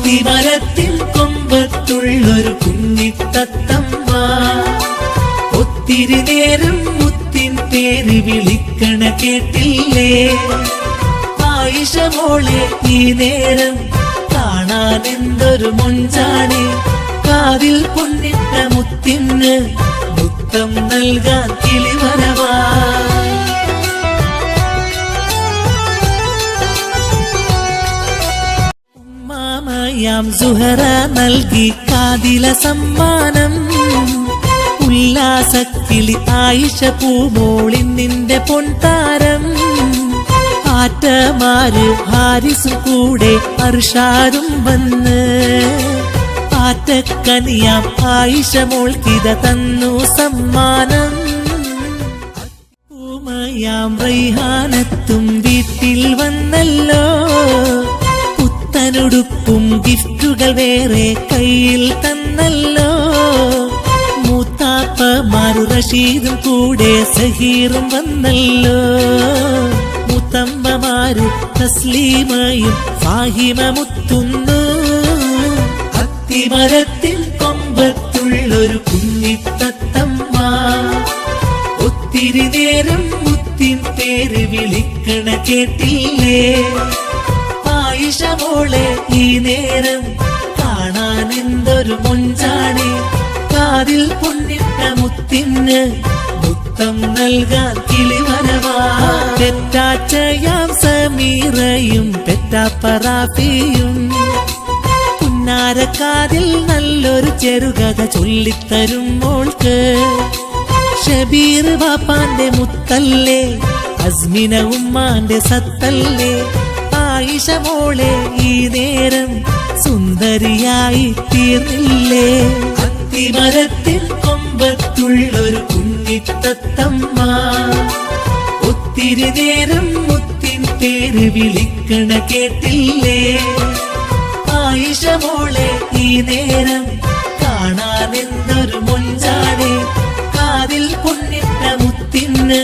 അത്തിമരത്തിൻ കൊമ്പത്തുള്ളൊരു കുഞ്ഞിത്തത്തമ്മ ഒത്തിരി നേരം മുത്തിൻ പേര് വിളിക്കണ കേട്ടില്ലേ? ആയിഷ മോളെ ഈ നേരം കാണാൻ എന്തൊരു മൊഞ്ചാണ്. കാതിൽ പൊന്നിട്ട മുത്തിന് മുത്തം നൽകാൻ കിളിവരവാ. ഉമ്മാമയാം സുഹറ നൽകി കാതില സമ്മാനം. ഉല്ലാസക്കിളി ആയിഷ പൂമോളിൻ നിന്റെ പൊൻതാരം. ആറ്റമാര് ഹാരിസും കൂടെ അർഷാദും വന്ന് ആറ്റക്കനിയാം ആയിഷ മോൾക്കിത തന്നു സമ്മാനം. പൂമയാം റൈഹാനത്തും വീട്ടിൽ വന്നല്ലോ. പുത്തനുടുപ്പും ഗിഫ്റ്റുകൾ വേറെ കയ്യിൽ തന്നല്ലോ. മൂത്താപ്പമാരു റഷീദും കൂടെ സഹീറും വന്നല്ലോ. മുത്തമ്മമാര് തസ്ലീമയും ഫാഹിമ മുത്തുന്നു. അത്തിമരത്തിൻ കൊമ്പത്തുള്ളൊരു കുഞ്ഞിത്തത്തമ്മ ഒത്തിരി നേരം മുത്തിൻ പേര് വിളിക്കണ കേട്ടില്ലേ? ആയിഷ മോളെ ഈ നേരം കാണാൻ എന്തൊരു മൊഞ്ചാണ്. കാതിൽ പൊന്നിട്ട മുത്തിന് മുത്തം നൽകാൻ കിളിവരവാ. പെറ്റാച്ചയാം സമീറയും പെറ്റാപ്പറാഫിയും പുന്നാരക്കാതിൽ നല്ലൊരു ചെറുകഥ ചൊല്ലിത്തരും മോൾക്ക്. ഷബീർ ബാപ്പാന്റെ മുത്തല്ലേ, അസ്മിന ഉമ്മാന്റെ സത്തല്ലേ. ആയിഷ മോളെ ഈ നേരം സുന്ദരിയായി തീർന്നില്ലേ? അത്തിമരത്തിൻ കൊമ്പത്തുള്ളൊരു കുഞ്ഞിത്തത്തമ്മ ഒത്തിരി നേരം മുത്തിൻ പേര് വിളിക്കണ കേട്ടില്ലേ? ആയിഷ മോളെ ഈ നേരം കാണാൻ എന്തൊരു മൊഞ്ചാണ്. കാതിൽ പൊന്നിട്ട മുത്തിന്